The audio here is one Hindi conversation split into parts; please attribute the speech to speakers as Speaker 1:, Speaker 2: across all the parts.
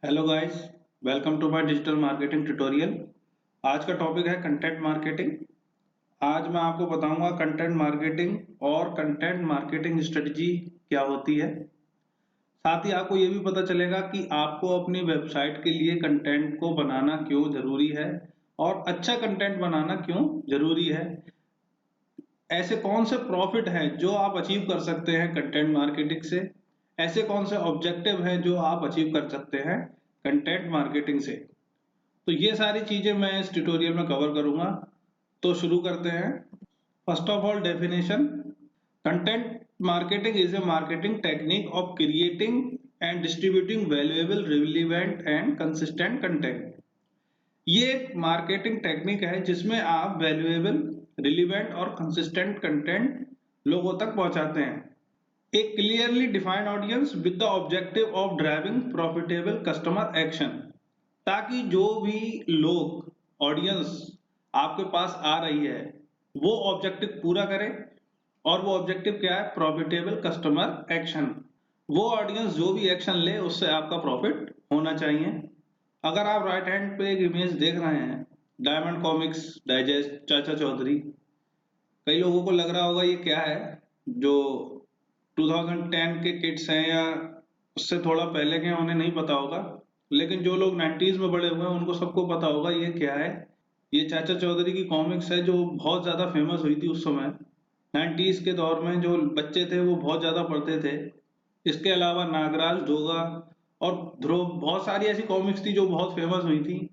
Speaker 1: Hello guys, welcome to my digital marketing tutorial. आज का टॉपिक है कंटेंट मार्केटिंग। आज मैं आपको बताऊंगा कंटेंट मार्केटिंग और कंटेंट मार्केटिंग स्ट्रेटजी क्या होती है। साथ ही आपको ये भी पता चलेगा कि आपको अपनी वेबसाइट के लिए कंटेंट को बनाना क्यों जरूरी है और अच्छा कंटेंट बनाना क्यों जरूरी है। ऐसे कौन से प्रॉफिट हैं जो आप अचीव कर सकते हैं कंटेंट मार्केटिंग से। ऐसे कौन से ऑब्जेक्टिव हैं जो आप अचीव कर सकते हैं कंटेंट मार्केटिंग से। तो ये सारी चीजें मैं इस ट्यूटोरियल में कवर करूंगा। तो शुरू करते हैं। First of all, definition. Content marketing is a marketing technique of creating and distributing valuable, relevant and consistent content. ये एक मार्केटिंग टेक्निक है जिसमें आप वैल्यूएबल, रिलेवेंट और कंसिस्टेंट कंटेंट लोगों तक पहुंचाते हैं। एक clearly defined audience with the objective of driving profitable customer action, ताकि जो भी लोग, ऑडियंस आपके पास आ रही है वो ऑब्जेक्टिव पूरा करे। और वो ऑब्जेक्टिव क्या है? Profitable customer action. वो ऑडियंस जो भी एक्शन ले उससे आपका प्रॉफिट होना चाहिए। अगर आप राइट हैंड पे एक इमेज देख रहे हैं, डायमंड कॉमिक्स डाइजेस्ट चाचा चौधरी, कई लोगों को लग रहा होगा ये क्या है। जो 2010 के किड्स हैं या उससे थोड़ा पहले के हैं उन्हें नहीं पता होगा, लेकिन जो लोग 90s में बड़े हुए हैं उनको सबको पता होगा ये क्या है। ये चाचा चौधरी की कॉमिक्स है जो बहुत ज्यादा फेमस हुई थी उस समय। 90s के दौर में जो बच्चे थे वो बहुत ज्यादा पढ़ते थे। इसके अलावा नागराज, डोगा और ध्रुव, बहुत सारी ऐसी कॉमिक्स थी जो बहुत फेमस हुई थी।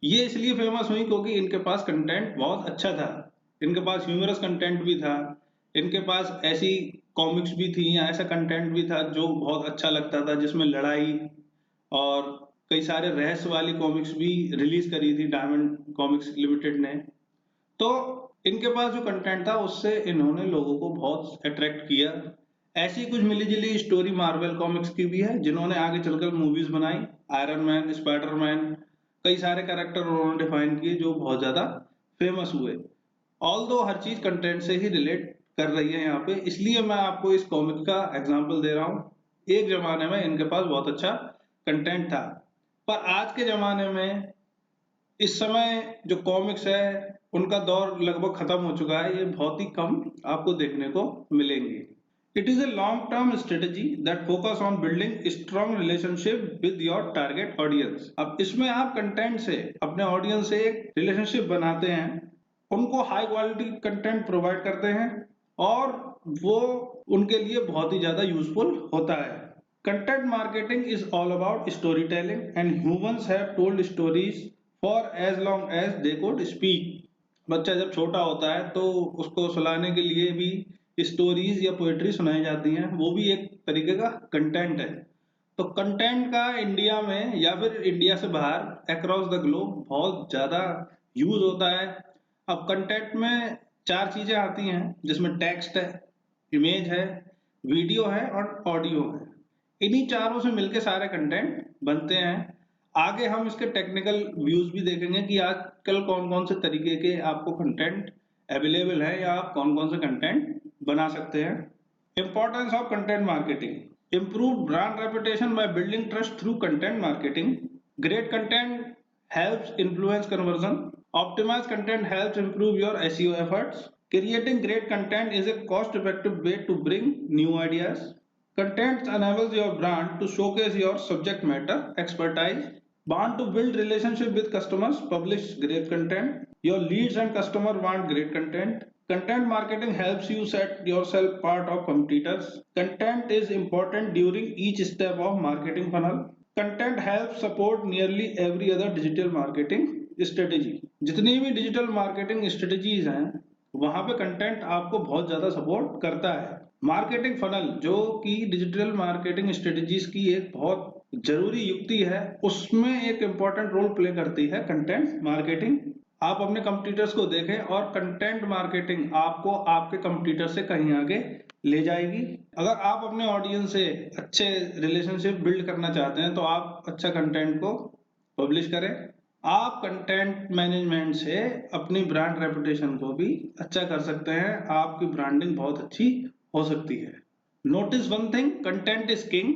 Speaker 1: ये इसलिए फेमस हुई क्योंकि इनके पास कंटेंट बहुत अच्छा था। इनके पास ह्यूमरस कंटेंट भी था। इनके पास ऐसी कॉमिक्स भी थी या ऐसा कंटेंट भी था जो बहुत अच्छा लगता था, जिसमें लड़ाई और कई सारे रहस्य वाली कॉमिक्स भी रिलीज करी थी डायमंड कॉमिक्स लिमिटेड ने। तो इनके पास जो कंटेंट था उससे इन्होंने लोगों को बहुत अट्रैक्ट किया। ऐसी कुछ मिली जुली स्टोरी मार्वल कॉमिक्स की भी है जिन्होंने आगे चलकर मूवीज बनाई। आयरन मैन, स्पाइडरमैन, कई सारे कैरेक्टर उन्होंने डिफाइन किए जो बहुत ज्यादा फेमस हुए। ऑल दो हर चीज कंटेंट से ही रिलेट कर रही है यहाँ पे, इसलिए मैं आपको इस कॉमिक का एग्जाम्पल दे रहा हूँ। एक जमाने में इनके पास बहुत अच्छा कंटेंट था, पर आज के जमाने में, इस समय जो कॉमिक्स है उनका दौर लगभग खत्म हो चुका है। ये बहुत ही कम आपको देखने को मिलेंगे। It is a long term strategy that focus on building strong relationship with your target audience. अब इसमें आप कंटेंट से अपने ऑडियंस से एक रिलेशनशिप बनाते हैं, उनको हाई क्वालिटी कंटेंट प्रोवाइड करते हैं और वो उनके लिए बहुत ही ज्यादा यूजफुल होता है। Content marketing is all about story telling and humans have told stories for as long as they could speak. बच्चा जब छोटा होता है तो उसको सुलाने के लिए भी स्टोरीज या पोएट्री सुनाई जाती हैं, वो भी एक तरीके का कंटेंट है। तो कंटेंट का इंडिया में या फिर इंडिया से बाहर अक्रॉस द ग्लोब बहुत ज्यादा यूज होता है। अब कंटेंट में चार चीजें आती हैं जिसमें टेक्स्ट है, इमेज है, वीडियो है और ऑडियो है। इन्हीं चारों से मिलके सारे कंटेंट बनते हैं। आगे हम इसके टेक्निकल व्यूज भी देखेंगे कि आजकल कौन कौन से तरीके के आपको कंटेंट अवेलेबल है या आप कौन कौन से कंटेंट बना सकते हैं। Importance of content marketing. Improve brand reputation by building trust through content marketing. Great content helps influence conversion. Optimized content helps improve your SEO efforts. Creating great content is a cost-effective way to bring new ideas. Content enables your brand to showcase your subject matter expertise. Want to build relationship with customers? Publish great content. Your leads and customer want great content. Content marketing helps you set yourself part of competitors. Content is important during each step of marketing funnel. Content helps support nearly every other digital marketing strategy. जितनी भी डिजिटल मार्केटिंग स्ट्रेटजीज हैं वहां पे कंटेंट आपको बहुत ज्यादा सपोर्ट करता है। मार्केटिंग फनल, जो कि डिजिटल मार्केटिंग स्ट्रेटजीज की एक बहुत जरूरी युक्ति है, उसमें एक इंपॉर्टेंट रोल प्ले करती है कंटेंट मार्केटिंग। आप अपने कंपटीटर्स को देखें और कंटेंट मार्केटिंग आपको आपके कंपटीटर से कहीं आगे ले जाएगी। अगर आप अपने ऑडियंस से अच्छे रिलेशनशिप बिल्ड करना चाहते हैं तो आप अच्छा कंटेंट को पब्लिश करें। आप कंटेंट मैनेजमेंट से अपनी ब्रांड रेपुटेशन को भी अच्छा कर सकते हैं। आपकी ब्रांडिंग बहुत अच्छी हो सकती है। Notice one thing, content is king.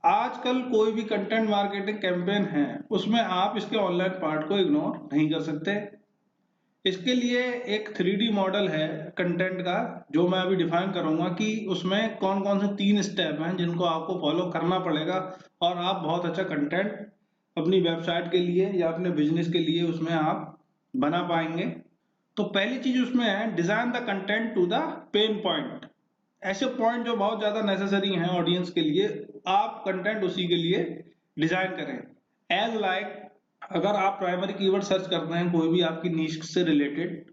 Speaker 1: आजकल कोई भी कंटेंट मार्केटिंग कैंपेन है उसमें आप इसके ऑनलाइन पार्ट को इग्नोर नहीं कर सकते। इसके लिए एक 3D मॉडल है कंटेंट का, जो मैं अभी डिफाइन करूंगा कि उसमें कौन कौन से 3 स्टेप हैं जिनको आपको फॉलो करना पड़ेगा और आप बहुत अच्छा कंटेंट अपनी वेबसाइट के लिए या अपने बिजनेस के लिए उसमें आप बना पाएंगे। तो पहली चीज उसमें है design the content to the pain point. ऐसे पॉइंट जो बहुत ज्यादा नेसेसरी हैं ऑडियंस के लिए, आप कंटेंट उसी के लिए डिजाइन करें। एज लाइक अगर आप प्राइमरी कीवर्ड सर्च करते हैं कोई भी आपकी नीश से रिलेटेड,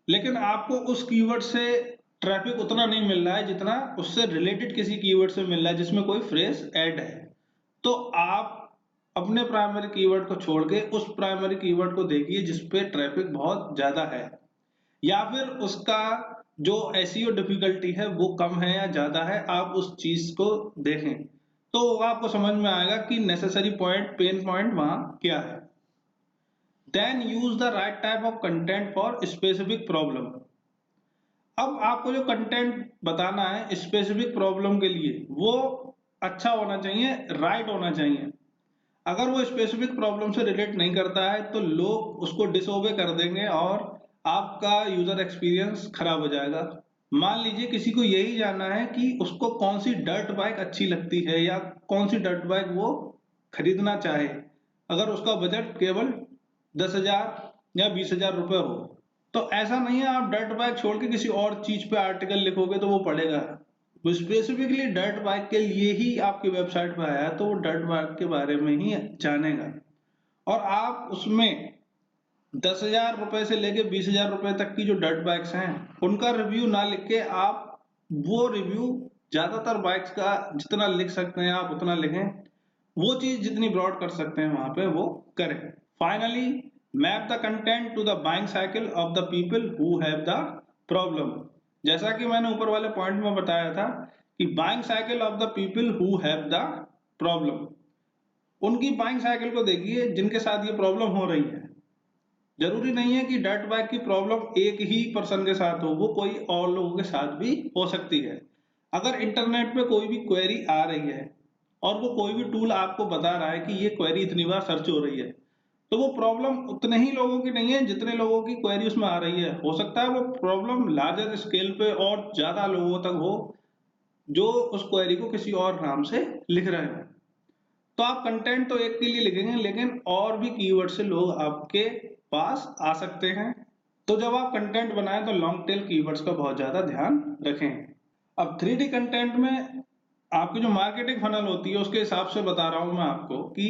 Speaker 1: लेकिन आपको उस कीवर्ड से ट्रैफिक उतना नहीं मिल रहा है जितना उससे रिलेटेड किसी कीवर्ड से मिल रहा है जिसमें कोई फ्रेज ऐड है, तो आप अपने प्राइमरी कीवर्ड को छोड़ के उस प्राइमरी कीवर्ड को देखिए जिसपे ट्रैफिक बहुत ज्यादा है, या फिर उसका जो एसईओ डिफिकल्टी है वो कम है या ज्यादा है, आप उस चीज को देखें तो आपको समझ में आएगा कि नेसेसरी पॉइंट पेन पॉइंट वहां क्या है। Then use the right type of content for specific problem. अब आपको जो कंटेंट बताना है स्पेसिफिक प्रॉब्लम के लिए वो अच्छा होना चाहिए, राइट होना चाहिए। अगर वो स्पेसिफिक प्रॉब्लम से रिलेट नहीं करता है तो लोग उसको डिसओबे कर देंगे और आपका यूजर एक्सपीरियंस खराब हो जाएगा। मान लीजिए किसी को यही जानना है कि उसको कौन सी डर्ट बाइक अच्छी लगती है या कौन सी डर्ट बाइक वो खरीदना चाहे, अगर उसका बजट केवल 10,000 या 20,000 रुपए हो, तो ऐसा नहीं है आप डर्ट बाइक छोड़ के किसी और चीज पे आर्टिकल लिखोगे तो वो पड़ेगा। वो स्पेसिफिकली डर्ट बाइक के लिए ही आपकी वेबसाइट पे आया है तो वो डर्ट बाइक के बारे में ही जानेगा। और आप उसमें 10,000 रुपए से लेके 20,000 रुपए तक की जो डर्ट बाइक्स हैं उनका रिव्यू ना लिख के आप वो रिव्यू ज्यादातर बाइक्स का जितना लिख सकते हैं आप उतना लिखें, वो चीज जितनी ब्रॉड कर सकते हैं वहां पे वो करें। Finally map the content to the buying cycle of the people who have the problem. जैसा कि मैंने ऊपर वाले पॉइंट में बताया था कि buying cycle of the people who have the problem, उनकी बाइंग साइकिल को देखिए जिनके साथ ये प्रॉब्लम हो रही है। जरूरी नहीं है कि डर्ट बाइक की प्रॉब्लम एक ही पर्सन के साथ हो, वो कोई और लोगों के साथ भी हो सकती है। अगर इंटरनेट पे कोई भी क्वेरी आ रही है और वो कोई भी टूल आपको बता रहा है कि ये क्वेरी इतनी बार सर्च हो रही है, तो वो प्रॉब्लम उतने ही लोगों की नहीं है जितने लोगों की क्वेरी उसमें आ रही है। हो सकता है वो प्रॉब्लम लार्जर स्केल पे और ज्यादा लोगों तक हो जो उस क्वेरी को किसी और नाम से लिख रहे हो। तो आप कंटेंट तो एक के लिए लिखेंगे लेकिन और भी कीवर्ड से लोग आपके पास आ सकते हैं। तो जब आप कंटेंट बनाएं तो लॉन्ग टेल कीवर्ड्स का बहुत ज्यादा ध्यान रखें। अब 3D कंटेंट में आपकी जो मार्केटिंग फनल होती है उसके हिसाब से बता रहा हूं मैं आपको कि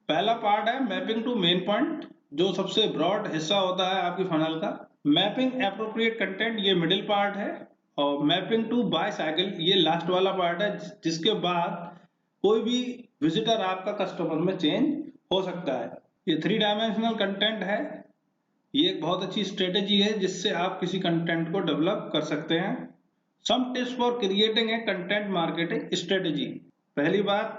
Speaker 1: पहला पार्ट है मैपिंग टू मेन पॉइंट, जो सबसे ब्रॉड हिस्सा होता है आपकी फनल का। मैपिंग एप्रोप्रिएट कंटेंट ये मिडिल पार्ट है, और मैपिंग टू बाय साइकिल ये लास्ट वाला पार्ट है जिसके बाद कोई भी विजिटर आपका कस्टमर में चेंज हो सकता है। ये 3 डायमेंशनल कंटेंट है। ये एक बहुत अच्छी स्ट्रेटेजी है जिससे आप किसी कंटेंट को डेवलप कर सकते हैं। Some tips for creating a content marketing strategy. पहली बात,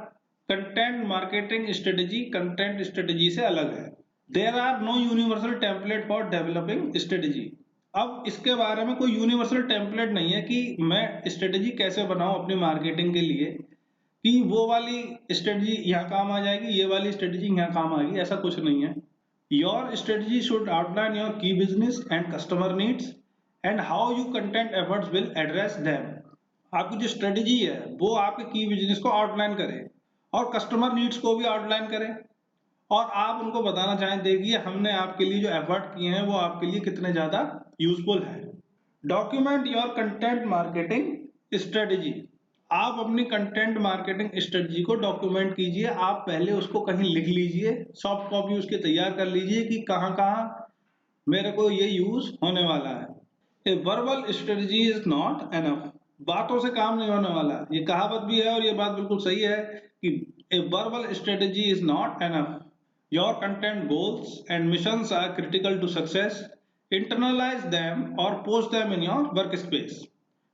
Speaker 1: content marketing strategy content strategy से अलग है। There are no universal template for developing strategy. अब इसके बारे में कोई यूनिवर्सल टेम्पलेट नहीं है कि मैं स्ट्रेटेजी कैसे बनाऊं अपनी मार्केटिंग के लिए, कि वो वाली स्ट्रेटजी यहाँ काम आ जाएगी, ये वाली स्ट्रेटजी यहाँ काम आएगी, ऐसा कुछ नहीं है। Your strategy should outline your key business and customer needs and how you content efforts will address them. आपकी जो स्ट्रेटजी है वो आपके की बिजनेस को आउटलाइन करे और कस्टमर नीड्स को भी आउटलाइन करे, और आप उनको बताना चाहें देखिए हमने आपके लिए जो एफर्ट किए हैं वो आपके लिए कितने ज्यादा यूजफुल है। Document your content marketing strategy. आप अपनी कंटेंट मार्केटिंग स्ट्रेटजी को डॉक्यूमेंट कीजिए। आप पहले उसको कहीं लिख लीजिए, सॉफ्ट कॉपी उसकी तैयार कर लीजिए कि कहाँ कहाँ मेरे को ये यूज होने वाला है। ए verbal strategy is not enough. बातों से काम नहीं होने वाला। ये कहावत भी है और ये बात बिल्कुल सही है कि a verbal strategy is not enough. Your content goals and missions are critical to success. Internalize them or post them in your workspace.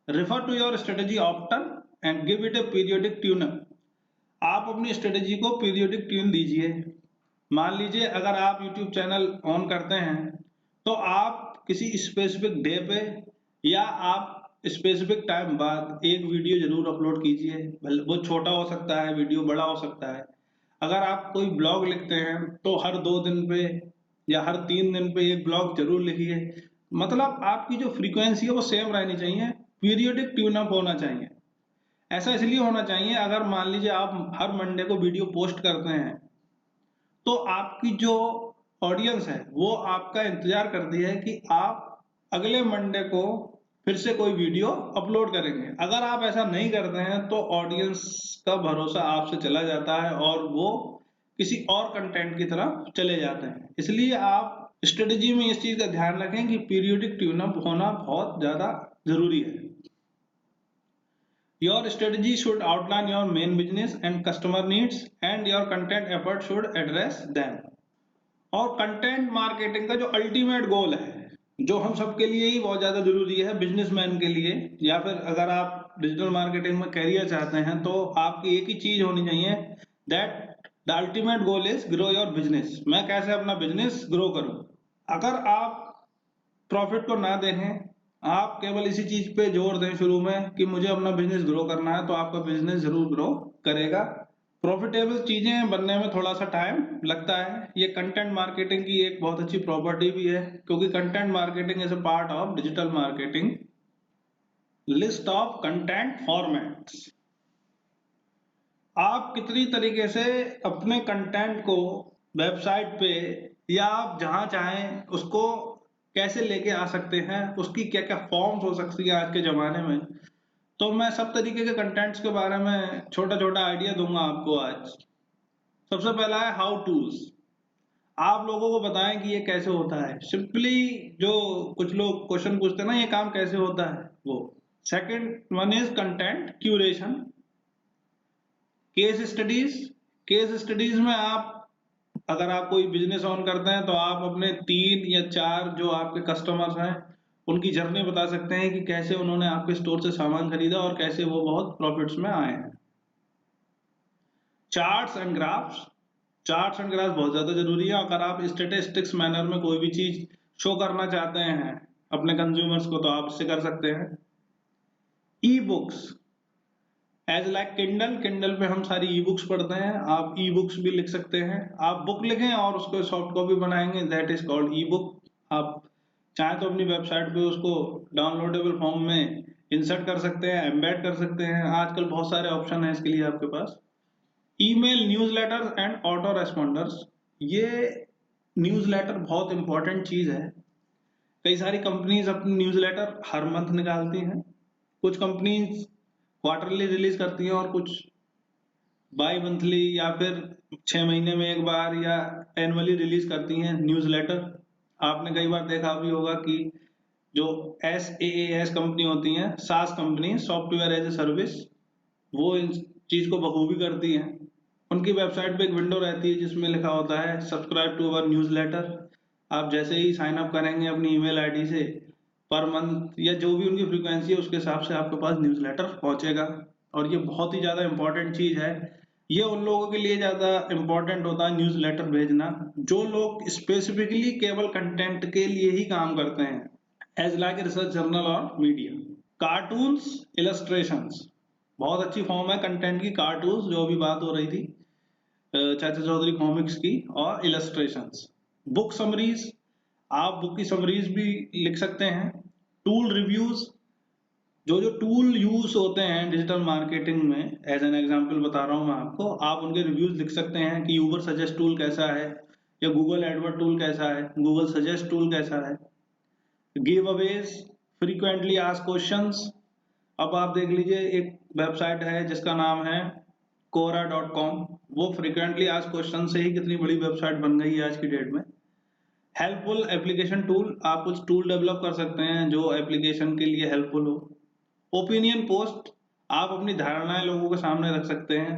Speaker 1: Refer to your strategy often and give it a periodic tune up. आप अपनी स्ट्रेटेजी को पीरियोडिक ट्यून दीजिए। मान लीजिए अगर आप YouTube चैनल ऑन करते हैं तो आप किसी स्पेसिफिक डे पे या आप स्पेसिफिक टाइम बाद एक वीडियो जरूर अपलोड कीजिए। वो छोटा हो सकता है, वीडियो बड़ा हो सकता है। अगर आप कोई ब्लॉग लिखते हैं तो हर 2 दिन पे या हर 3 दिन पे एक ब्लॉग जरूर लिखिए। मतलब आपकी जो फ्रीक्वेंसी है वो सेम रहनी चाहिए, पीरियोडिक ट्यून अप होना चाहिए। ऐसा इसलिए होना चाहिए, अगर मान लीजिए आप हर मंडे को वीडियो पोस्ट करते हैं तो आपकी जो ऑडियंस है वो आपका इंतजार करती है कि आप अगले मंडे को फिर से कोई वीडियो अपलोड करेंगे। अगर आप ऐसा नहीं करते हैं तो ऑडियंस का भरोसा आपसे चला जाता है और वो किसी और कंटेंट की तरफ चले जाते हैं। इसलिए आप स्ट्रेटजी में इस चीज का ध्यान रखें कि पीरियोडिक ट्यून अप होना बहुत ज्यादा जरूरी है। Your strategy should outline your main business and customer needs, and your content effort should address them. और कंटेंट मार्केटिंग का जो अल्टीमेट गोल है, जो हम सबके लिए ही बहुत ज्यादा जरूरी है, बिजनेसमैन के लिए, या फिर अगर आप डिजिटल मार्केटिंग में कैरियर चाहते हैं तो आपकी एक ही चीज होनी चाहिए, that the ultimate goal is grow your business. मैं कैसे अपना बिजनेस ग्रो करूं। अगर आप प्रॉफिट को ना देखें, आप केवल इसी चीज पे जोर दें शुरू में कि मुझे अपना बिजनेस ग्रो करना है, तो आपका बिजनेस जरूर ग्रो करेगा। प्रॉफिटेबल चीजें बनने में थोड़ा सा टाइम लगता है। ये कंटेंट मार्केटिंग की एक बहुत अच्छी प्रॉपर्टी भी है, क्योंकि content marketing is a part of digital marketing list of content formats. आप कितनी तरीके से अपने कंटेंट को वेबसाइट पे या आप जहां चाहें उसको कैसे लेके आ सकते हैं, उसकी क्या क्या फॉर्म्स हो सकती है आज के जमाने में। तो मैं सब तरीके के कंटेंट्स के बारे में छोटा छोटा आइडिया दूंगा आपको आज। सबसे पहला है हाउ टूज। आप लोगों को बताएं कि ये कैसे होता है। सिंपली जो कुछ लोग क्वेश्चन पूछते हैं ना, ये काम कैसे होता है वो। Second one is content curation. Case studies. Case studies में आप, अगर आप कोई बिजनेस ऑन करते हैं तो आप अपने 3 या 4 जो आपके कस्टमर्स हैं उनकी जर्नी बता सकते हैं कि कैसे उन्होंने आपके स्टोर से सामान खरीदा और कैसे वो बहुत प्रॉफिट्स में आए हैं। Charts and graphs. Charts and graphs बहुत ज्यादा जरूरी है। अगर आप स्टेटिस्टिक्स मैनर में कोई भी चीज शो करना चाहते हैं अपने कंज्यूमर्स को तो आप इससे कर सकते हैं। E books as like Kindle. Kindle पे हम सारी ई बुक्स पढ़ते हैं, आप ई बुक्स भी लिख सकते हैं। आप बुक लिखें और उसको सॉफ्ट कॉपी बनाएंगे, that is called E book. आप चाहें तो अपनी वेबसाइट पे उसको डाउनलोडेबल फॉर्म में इंसर्ट कर सकते हैं, एम्बेड कर सकते हैं। आजकल बहुत सारे ऑप्शन हैं इसके लिए आपके पास। Email newsletters and auto responders. ये न्यूज़लेटर बहुत इंपॉर्टेंट चीज है। कई सारी कंपनीज अपनी न्यूज़लेटर हर मंथ निकालती हैं। कुछ कंपनीज क्वार्टरली रिलीज करती हैं और कुछ बाई मंथली या फिर 6 महीने में एक बार या एनुअली रिलीज करती हैं न्यूज़लेटर। आपने कई बार देखा भी होगा कि जो SaaS कंपनी होती हैं, SaaS company, software as a service, वो इन चीज को बखूबी करती हैं। उनकी वेबसाइट पे एक विंडो रहती है जिसमें लिखा होता है सब्सक्राइब टू अवर न्यूज़लेटर। आप जैसे ही साइन अप करेंगे अपनी ईमेल आईडी से, पर मंथ या जो भी उनकी फ्रीक्वेंसी है उसके हिसाब से आपके पास न्यूज़लेटर पहुंचेगा। और ये बहुत ही ज्यादा इंपॉर्टेंट चीज है। ये उन लोगों के लिए ज्यादा इंपॉर्टेंट होता है न्यूज़लेटर भेजना जो लोग स्पेसिफिकली केवल कंटेंट के लिए ही काम करते हैं, एज लाइक रिसर्च जर्नल और मीडिया। कार्टून्स इलस्ट्रेशंस बहुत अच्छी फॉर्म है कंटेंट की। कार्टून्स जो अभी बात हो रही थी चाचा चौधरी कॉमिक्स की, और इलस्ट्रेशंस। बुक समरीज, आप बुक की समरीज भी लिख सकते हैं। टूल रिव्यूज, जो जो टूल यूज होते हैं डिजिटल मार्केटिंग में, एज एन एग्जांपल बता रहा हूं मैं आपको, आप उनके रिव्यूज लिख सकते हैं कि यूबर सजेस्ट टूल कैसा है, या गूगल एडवर्ड टूल कैसा है, गूगल सजेस्ट टूल कैसा है। Give Awez, frequently asked questions. अब आप देख लीजिए, एक वेबसाइट है जिसका नाम है quora.com। वो फ्रीक्वेंटली आस्क्ड क्वेश्चन से ही कितनी बड़ी वेबसाइट बन गई है आज की डेट में। हेल्पफुल एप्लीकेशन टूल, आप कुछ टूल डेवलप कर सकते हैं जो एप्लीकेशन के लिए हेल्पफुल हो। ओपिनियन पोस्ट, आप अपनी धारणाएं लोगों के सामने रख सकते हैं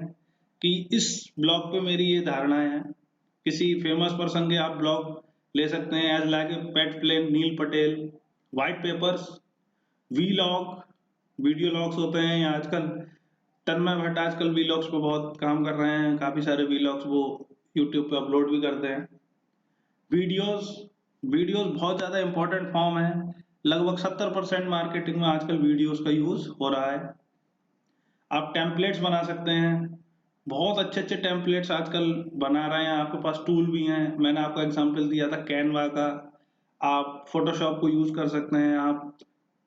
Speaker 1: कि इस ब्लॉग पे मेरी ये धारणाएं हैं। किसी फेमस पर्सन के आप ब्लॉग ले सकते हैं, as like Pat Flynn Neil Patel. White papers, vlog, video logs होते हैं, या आजकल तन्मय भट्ट आजकल वीलॉग्स पे बहुत काम कर रहे हैं, काफी सारे वीलॉग्स वो यूट्यूब पे अपलोड भी करते हैं। वीडियोस, वीडियोस बहुत ज्यादा इंपॉर्टेंट फॉर्म है। लगभग 70% मार्केटिंग में आजकल वीडियोस का यूज हो रहा है। आप टेम्पलेट्स बना सकते हैं, बहुत अच्छे अच्छे टेम्पलेट्स आजकल बना रहे हैं, आपके पास टूल भी हैं। मैंने आपको एग्जांपल दिया था कैनवा का, आप फोटोशॉप को यूज कर सकते हैं, आप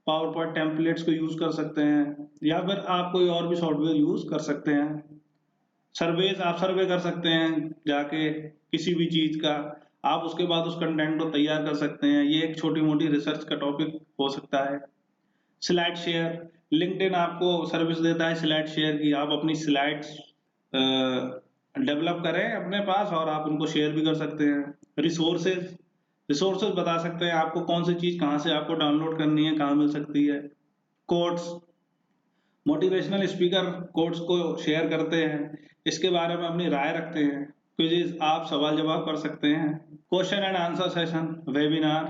Speaker 1: पावर पॉइंट टेम्पलेट्स को यूज कर सकते हैं, या फिर आप कोई और भी सॉफ्टवेयर यूज कर सकते हैं। सर्वेज, आप सर्वे कर सकते हैं जाके किसी भी चीज का, आप उसके बाद उस कंटेंट को तैयार कर सकते हैं। ये एक छोटी मोटी रिसर्च का टॉपिक हो सकता है। स्लाइड शेयर, लिंक्डइन आपको सर्विस देता है स्लाइड शेयर की, आप अपनी स्लाइड्स डेवलप करें अपने पास और आप उनको शेयर भी कर सकते हैं। रिसोर्सेज, रिसोर्सेज बता सकते हैं आपको कौन सी चीज कहाँ से आपको डाउनलोड करनी है, कहाँ मिल सकती है। कोट्स, मोटिवेशनल स्पीकर कोट्स को शेयर करते हैं, इसके बारे में अपनी राय रखते हैं। क्विज़, आप सवाल जवाब कर सकते हैं। Question and answer session, webinar,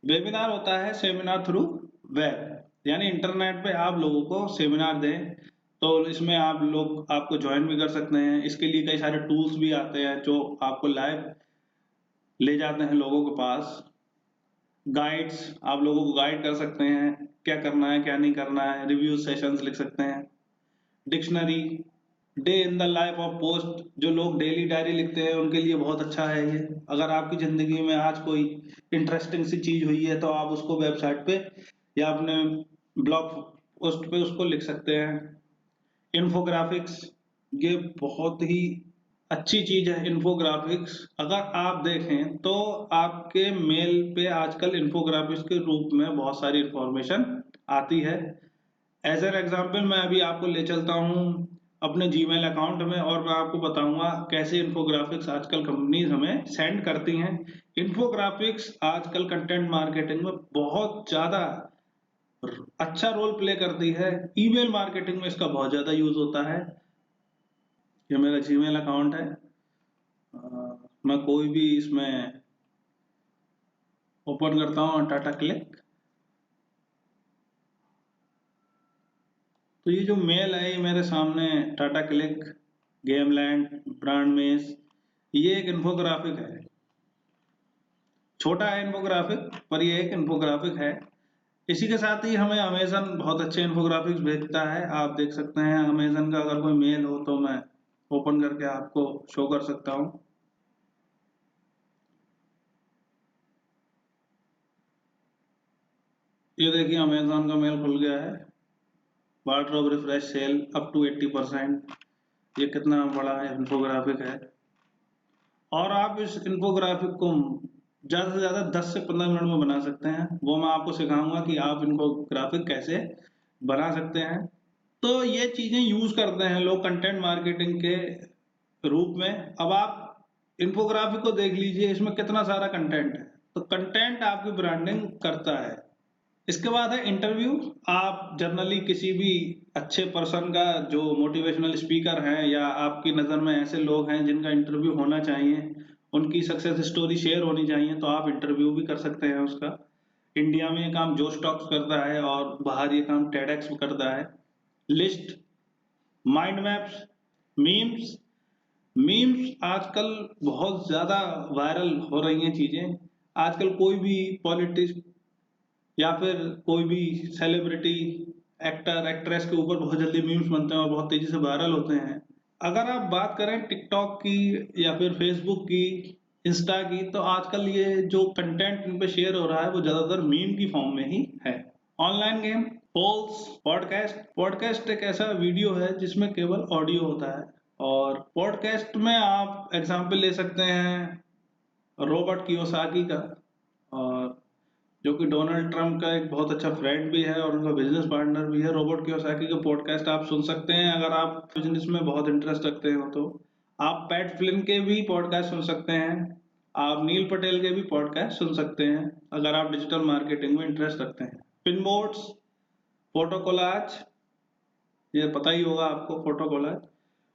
Speaker 1: webinar होता है सेमिनार थ्रू वेब, यानी इंटरनेट पे आप लोगों को सेमिनार दें, तो इसमें आप लोग आपको ज्वाइन भी कर सकते हैं। इसके लिए कई सारे टूल्स भी आते हैं जो आपको लाइव ले जाते हैं लोगों के पास। गाइड्स, आप लोगों को गाइड कर सकते हैं क्या करना है क्या नहीं करना है। रिव्यू सेशंस लिख सकते हैं। Dictionary, day in the life of post, जो लोग डेली डायरी लिखते हैं उनके लिए बहुत अच्छा है ये। अगर आपकी जिंदगी में आज कोई इंटरेस्टिंग सी चीज हुई है तो आप उसको वेबसाइट पे या अपने ब्लॉग पोस्ट पे उसको लिख सकते हैं। इन्फोग्राफिक्स, ये बहुत ही अच्छी चीज है इन्फोग्राफिक्स। अगर आप देखें तो आपके मेल पे आजकल इन्फोग्राफिक्स के रूप में बहुत सारी इंफॉर्मेशन आती है। एज एन एग्जाम्पल मैं अभी आपको ले चलता हूँ अपने जीमेल अकाउंट में और मैं आपको बताऊंगा कैसे इन्फोग्राफिक्स आजकल कंपनीज हमें सेंड करती हैं। इन्फोग्राफिक्स आजकल कंटेंट मार्केटिंग में बहुत ज्यादा अच्छा रोल प्ले करती है। ईमेल मार्केटिंग में इसका बहुत ज्यादा यूज होता है। ये मेरा जीमेल अकाउंट है, मैं कोई भी इसमें ओपन करता हूँ टाटा क्लिक, तो ये जो मेल है ये मेरे सामने टाटा क्लिक, गेमलैंड, ब्रांड मेस, ये एक इन्फोग्राफिक है। छोटा है इन्फोग्राफिक पर ये एक इन्फोग्राफिक है। इसी के साथ ही हमें अमेजन बहुत अच्छे इन्फोग्राफिक्स भेजता है। आप देख सकते हैं अमेजन का अगर कोई मेल हो तो मैं ओपन करके आपको शो कर सकता हूँ। ये देखिए अमेजन का मेल खुल गया है। Wardrobe refresh sale up to 80%। ये कितना बड़ा इन्फोग्राफिक है। और आप इस इन्फोग्राफिक को ज़्यादा से ज़्यादा 10 से 15 मिनट में बना सकते हैं। वो मैं आपको सिखाऊंगा कि आप इन्फोग्राफिक कैसे बना सकते हैं। तो ये चीज़ें यूज़ करते हैं लोग कंटेंट मार्केटिंग के रूप में। अब आप इन्फोग्राफिक को देख लीजिए, इसमें कितना सारा कंटेंट है। तो कंटेंट आपकी ब्रांडिंग करता है। इसके बाद है इंटरव्यू। आप जनरली किसी भी अच्छे पर्सन का, जो मोटिवेशनल स्पीकर हैं या आपकी नज़र में ऐसे लोग हैं जिनका इंटरव्यू होना चाहिए, उनकी सक्सेस स्टोरी शेयर होनी चाहिए, तो आप इंटरव्यू भी कर सकते हैं उसका। इंडिया में ये काम जोश टॉक्स करता है और बाहर ये काम टेडेक्स करता है। List, mind maps, memes, memes आजकल बहुत ज्यादा वायरल हो रही हैं चीजें। आजकल कोई भी पॉलिटिक्स या फिर कोई भी सेलिब्रिटी, एक्टर, एक्ट्रेस के ऊपर बहुत जल्दी मीम्स बनते हैं और बहुत तेजी से वायरल होते हैं। अगर आप बात करें टिकटॉक की या फिर फेसबुक की, इंस्टा की, तो आजकल ये जो कंटेंट इन पे शेयर हो रहा है वो ज्यादातर मीम की फॉर्म में ही है। Online game, polls, podcast. Podcast एक ऐसा वीडियो है जिसमें केवल ऑडियो होता है। और पॉडकास्ट में आप एग्जाम्पल ले सकते हैं रॉबर्ट कियोसाकी का, और जो कि डोनाल्ड ट्रंप का एक बहुत अच्छा फ्रेंड भी है और उनका बिजनेस पार्टनर भी है। रॉबर्ट कियोसाकी के पॉडकास्ट आप सुन सकते हैं अगर आप बिजनेस में बहुत इंटरेस्ट रखते हो तो। आप पैट फ्लिन के भी पॉडकास्ट सुन सकते हैं। आप नील पटेल के भी पॉडकास्ट सुन सकते हैं अगर आप डिजिटल मार्केटिंग में इंटरेस्ट रखते हैं। पिनबोर्ड्स, फोटो कोलाज, ये पता ही होगा आपको फोटो कोलाज।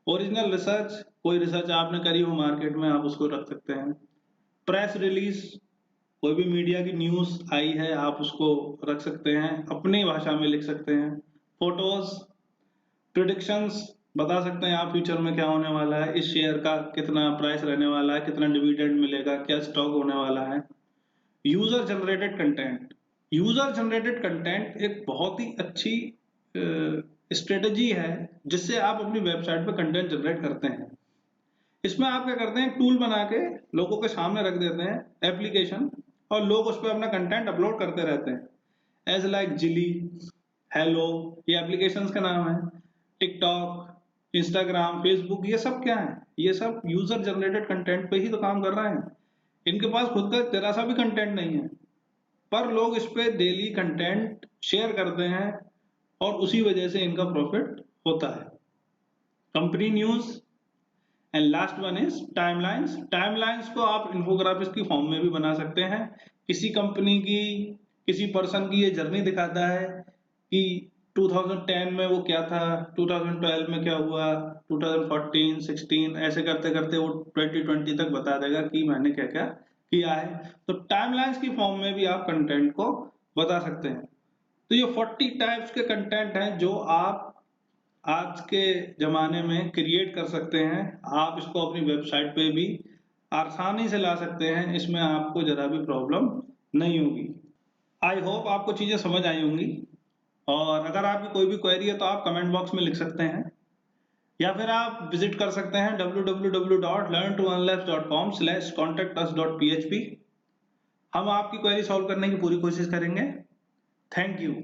Speaker 1: ओरिजिनल रिसर्च, कोई रिसर्च आपने करी हो मार्केट में आप उसको रख सकते हैं। प्रेस रिलीज, कोई भी मीडिया की न्यूज आई है आप उसको रख सकते हैं, अपनी भाषा में लिख सकते हैं। फोटोज, प्रिडिक्शंस, बता सकते हैं आप फ्यूचर में क्या होने वाला है, इस शेयर का कितना प्राइस रहने वाला है, कितना डिविडेंड मिलेगा, क्या स्टॉक होने वाला है। User generated content, user generated content एक बहुत ही अच्छी स्ट्रेटजी है जिससे आप अपनी वेबसाइट पर कंटेंट जनरेट करते हैं। इसमें आप क्या करते हैं, टूल बना के लोगों के सामने रख देते हैं एप्लीकेशन, और लोग उस पर अपना कंटेंट अपलोड करते रहते हैं। एज लाइक जिली, हेलो, ये एप्लीकेशंस का नाम है। टिकटॉक, इंस्टाग्राम, फेसबुक, ये सब क्या है, ये सब यूजर जनरेटेड कंटेंट पे ही तो काम कर रहे हैं। इनके पास खुद का जरा सा भी कंटेंट नहीं है, पर लोग इस पे डेली कंटेंट शेयर करते हैं और उसी वजह से इनका प्रॉफिट होता है। Company news and last one is timelines. Timelines को आप इन्फोग्राफिक्स की फॉर्म में भी बना सकते हैं। किसी कंपनी की, किसी पर्सन की ये जर्नी दिखाता है कि 2010 में वो क्या था, 2012 में क्या हुआ, 2014, 16, ऐसे करते करते वो 2020 तक बता देगा कि मैंने क्या क्या किया है। तो टाइमलाइंस की फॉर्म में भी आप कंटेंट को बता सकते हैं। तो ये 40 टाइप्स के कंटेंट हैं जो आप आज के जमाने में क्रिएट कर सकते हैं। आप इसको अपनी वेबसाइट पे भी आसानी से ला सकते हैं, इसमें आपको जरा भी प्रॉब्लम नहीं होगी। आई होप आपको चीजें समझ आई होंगी, और अगर आपकी कोई भी क्वेरी है तो आप कमेंट बॉक्स में लिख सकते हैं, या फिर आप विजिट कर सकते हैं www.learn2unlabs.com/contactus.php। हम आपकी क्वेरी सॉल्व करने की पूरी कोशिश करेंगे। Thank you.